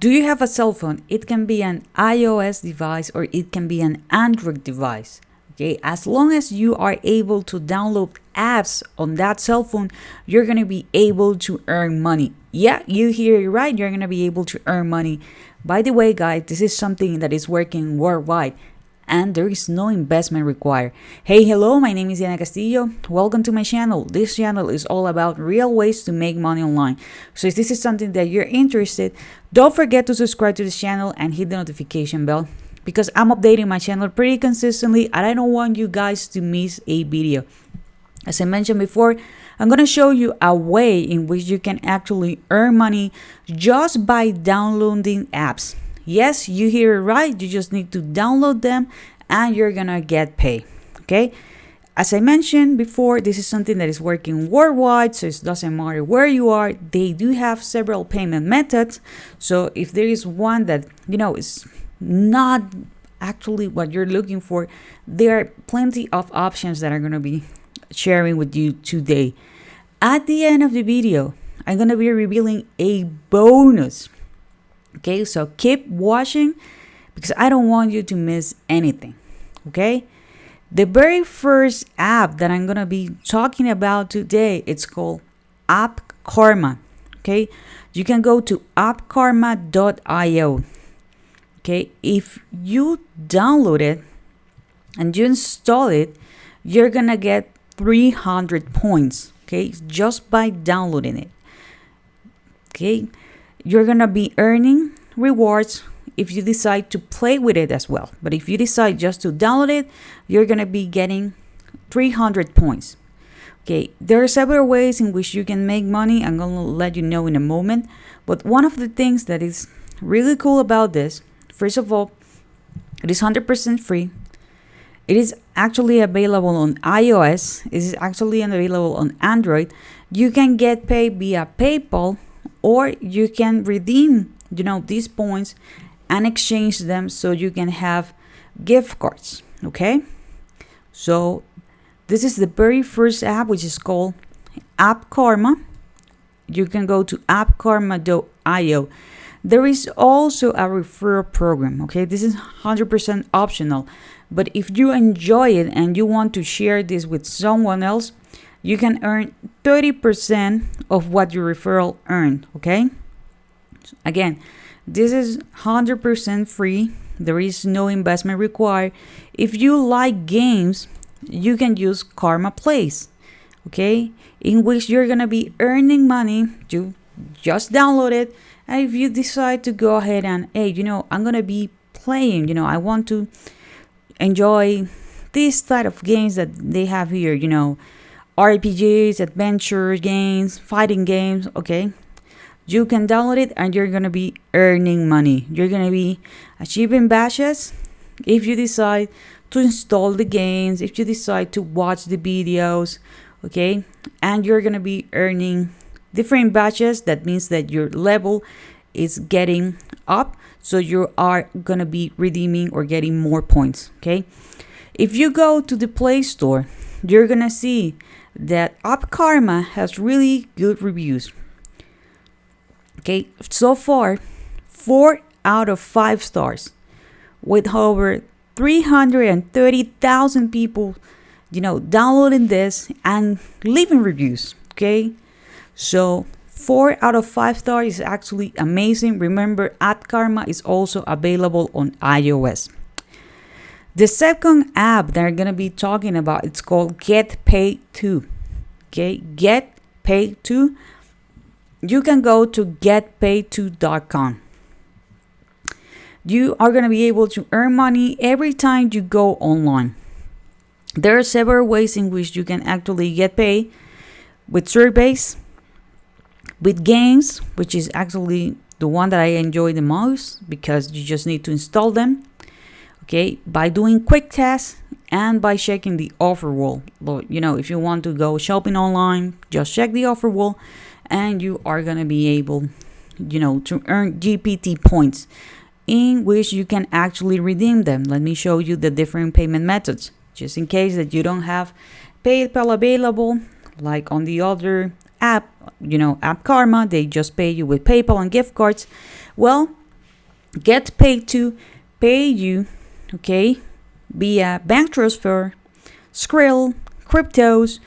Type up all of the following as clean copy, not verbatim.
Do you have a cell phone? It can be an iOS device or it can be an Android device. Okay, as long as you are able to download apps on that cell phone, you're gonna be able to earn money. Yeah, you hear it right, you're gonna be able to earn money. By the way, guys, this is something that is working worldwide and there is no investment required. Hey, hello, my name is Diana Castillo. Welcome to my channel. This channel is all about real ways to make money online. So if this is something that you're interested, don't forget to subscribe to this channel and hit the notification bell, because I'm updating my channel pretty consistently and I don't want you guys to miss a video. As I mentioned before, I'm going to show you a way in which you can actually earn money just by downloading apps. Yes, you hear it right. You just need to download them and you're going to get paid. Okay. As I mentioned before, this is something that is working worldwide, so it doesn't matter where you are. They do have several payment methods. So if there is one that, is not actually what you're looking for, there are plenty of options that I'm going to be sharing with you today. At the end of the video, I'm going to be revealing a bonus. Okay, so keep watching because I don't want you to miss anything. Okay, the very first app that I'm going to be talking about today, it's called App Karma. Okay, you can go to appkarma.io. Okay, if you download it and you install it, you're gonna get 300 points. Okay, just by downloading it. Okay, you're gonna be earning rewards if you decide to play with it as well. But if you decide just to download it, you're gonna be getting 300 points. Okay, there are several ways in which you can make money. I'm gonna let you know in a moment. But one of the things that is really cool about this, first of all, it is 100% free. It is actually available on iOS. It is actually available on Android. You can get paid via PayPal, or you can redeem, these points and exchange them so you can have gift cards. Okay, so this is the very first app, which is called App Karma. You can go to appkarma.io. There is also a referral program. Okay, this is 100% optional, but if you enjoy it and you want to share this with someone else, you can earn 30% of what your referral earned. Okay, again, this is 100% free. There is no investment required. If you like games, you can use Karma Plays. Okay, in which you're gonna be earning money. You just download it. And if you decide to go ahead and, hey, I'm going to be playing, I want to enjoy this type of games that they have here, RPGs, adventure games, fighting games, okay? You can download it and you're going to be earning money. You're going to be achieving badges if you decide to install the games, if you decide to watch the videos, okay? And you're going to be earning different batches. That means that your level is getting up, so you are gonna be redeeming or getting more points. Okay, if you go to the Play Store, you're gonna see that App Karma has really good reviews. Okay, so far 4 out of 5 stars, with over 330,000 people downloading this and leaving reviews. Okay, so 4 out of 5 stars is actually amazing. Remember, App Karma is also available on iOS. The second app that I'm going to be talking about, it's called Get Paid To. Okay, Get Paid To. You can go to getpaid2.com. You are going to be able to earn money every time you go online. There are several ways in which you can actually get paid: with surveys, with games, which is actually the one that I enjoy the most because you just need to install them. Okay, by doing quick tests and by checking the offer wall. If you want to go shopping online, just check the offer wall and you are going to be able, to earn GPT points in which you can actually redeem them. Let me show you the different payment methods, just in case that you don't have PayPal available, like on the other app, App Karma, they just pay you with PayPal and gift cards. Well, get paid to pay you, okay, via bank transfer, Skrill, cryptos,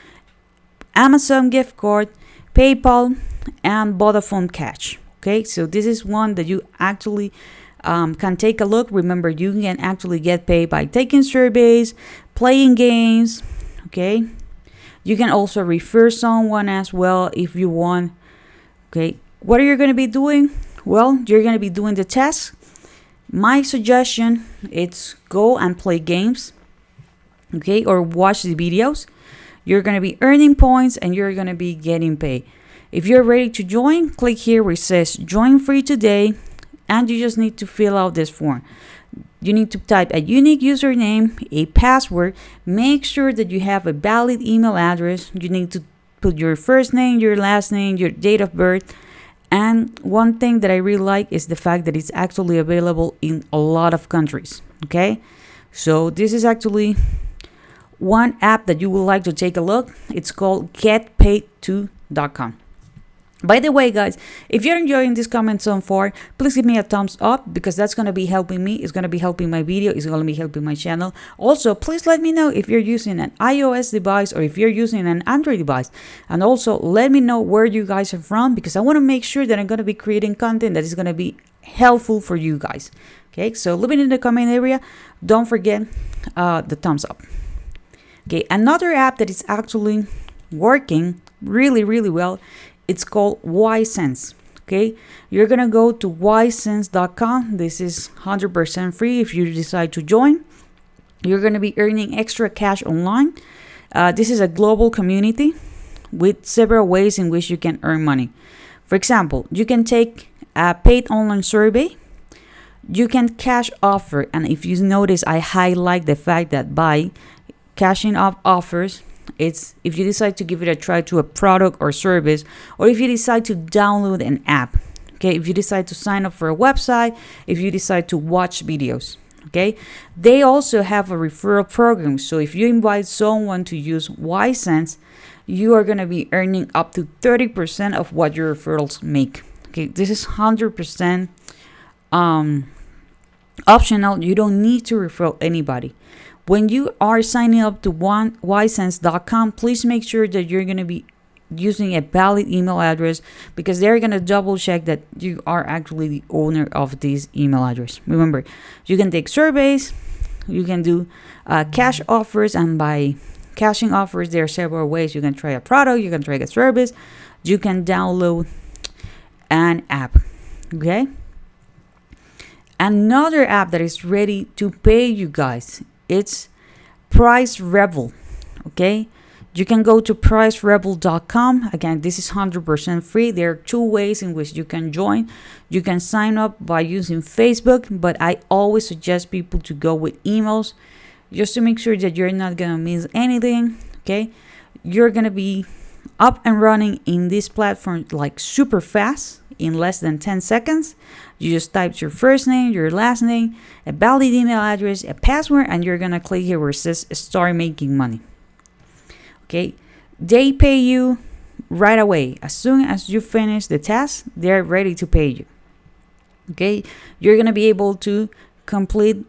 Amazon gift card, PayPal, and Vodafone Cash. Okay, so this is one that you actually can take a look. Remember, you can actually get paid by taking surveys, playing games. Okay, you can also refer someone as well if you want. Okay, what are you going to be doing? Well, you're going to be doing the test. My suggestion is go and play games, okay, or watch the videos. You're going to be earning points and you're going to be getting paid. If you're ready to join, click here where it says join free today, and you just need to fill out this form. You need to type a unique username, a password, make sure that you have a valid email address. You need to put your first name, your last name, your date of birth. And one thing that I really like is the fact that it's actually available in a lot of countries. Okay, so this is actually one app that you would like to take a look. It's called getpaid2.com. By the way, guys, if you're enjoying this comment so far, please give me a thumbs up, because that's going to be helping me. It's going to be helping my video. It's going to be helping my channel. Also, please let me know if you're using an iOS device or if you're using an Android device. And also, let me know where you guys are from, because I want to make sure that I'm going to be creating content that is going to be helpful for you guys. Okay, so leave it in the comment area. Don't forget the thumbs up. Okay, another app that is actually working really, really well, it's called WhySense. Okay, you're gonna go to WhySense.com. This is 100% free. If you decide to join, you're gonna be earning extra cash online. This is a global community with several ways in which you can earn money. For example, you can take a paid online survey. You can cash offer, and if you notice, I highlight the fact that by cashing up offers, it's if you decide to give it a try to a product or service, or if you decide to download an app. Okay, if you decide to sign up for a website, if you decide to watch videos. Okay, they also have a referral program. So if you invite someone to use WhySense, you are going to be earning up to 30% of what your referrals make. Okay, this is 100% optional. You don't need to refer anybody. When you are signing up to WhySense.com, please make sure that you're going to be using a valid email address, because they're going to double check that you are actually the owner of this email address. Remember, you can take surveys, you can do cash offers, and by cashing offers, there are several ways. You can try a product, you can try a service, you can download an app. Okay, another app that is ready to pay you guys, it's Price Rebel. Okay, you can go to pricerebel.com. Again, this is 100% free. There are two ways in which you can join. You can sign up by using Facebook, but I always suggest people to go with emails, just to make sure that you're not gonna miss anything. Okay, you're gonna be up and running in this platform like super fast, in less than 10 seconds. You just type your first name, your last name, a valid email address, a password, and you're gonna click here where it says start making money. Okay, they pay you right away. As soon as you finish the task, they're ready to pay you. Okay, you're gonna be able to complete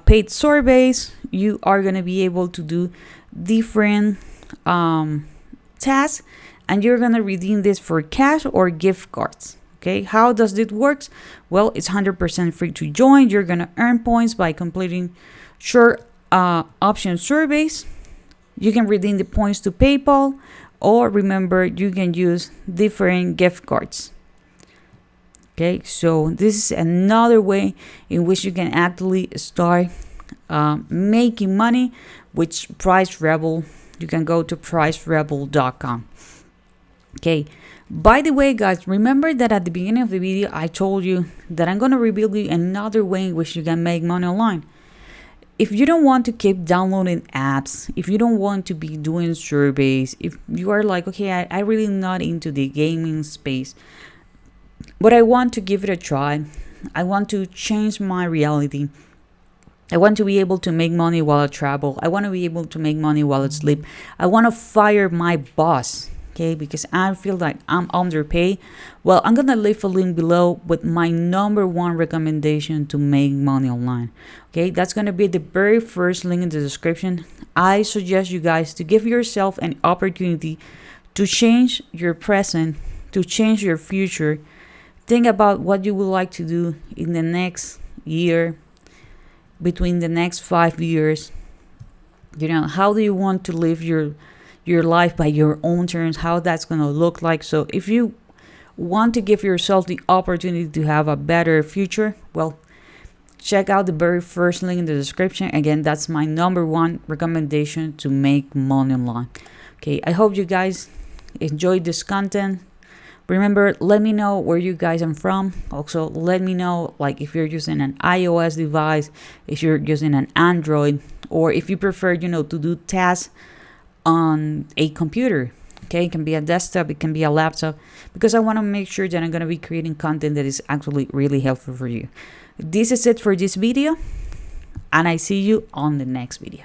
paid surveys. You are gonna be able to do different tasks, and you're gonna redeem this for cash or gift cards. Okay, how does it work? Well, it's 100% free to join. You're gonna earn points by completing short option surveys. You can redeem the points to PayPal, or remember, you can use different gift cards. Okay, so this is another way in which you can actually start making money with Price Rebel. You can go to pricerebel.com. Okay, by the way, guys, remember that at the beginning of the video I told you that I'm going to reveal you another way in which you can make money online. If you don't want to keep downloading apps, if you don't want to be doing surveys, if you are like, okay, I really not into the gaming space, but I want to give it a try, I want to change my reality, I want to be able to make money while I travel, I want to be able to make money while I sleep, I want to fire my boss. okay, because I feel like I'm underpaid, well, I'm gonna leave a link below with my number one recommendation to make money online. Okay, that's gonna be the very first link in the description. I suggest you guys to give yourself an opportunity to change your present, to change your future. Think about what you would like to do in the next year, between the next 5 years. How do you want to live your life by your own terms, how that's going to look like. So if you want to give yourself the opportunity to have a better future, well, check out the very first link in the description. Again, that's my number one recommendation to make money online. Okay, I hope you guys enjoyed this content. Remember, let me know where you guys are from. Also, let me know like if you're using an iOS device, if you're using an Android, or if you prefer, to do tasks on a computer. Okay, it can be a desktop, it can be a laptop, because I want to make sure that I'm going to be creating content that is actually really helpful for you. This is it for this video, and I see you on the next video.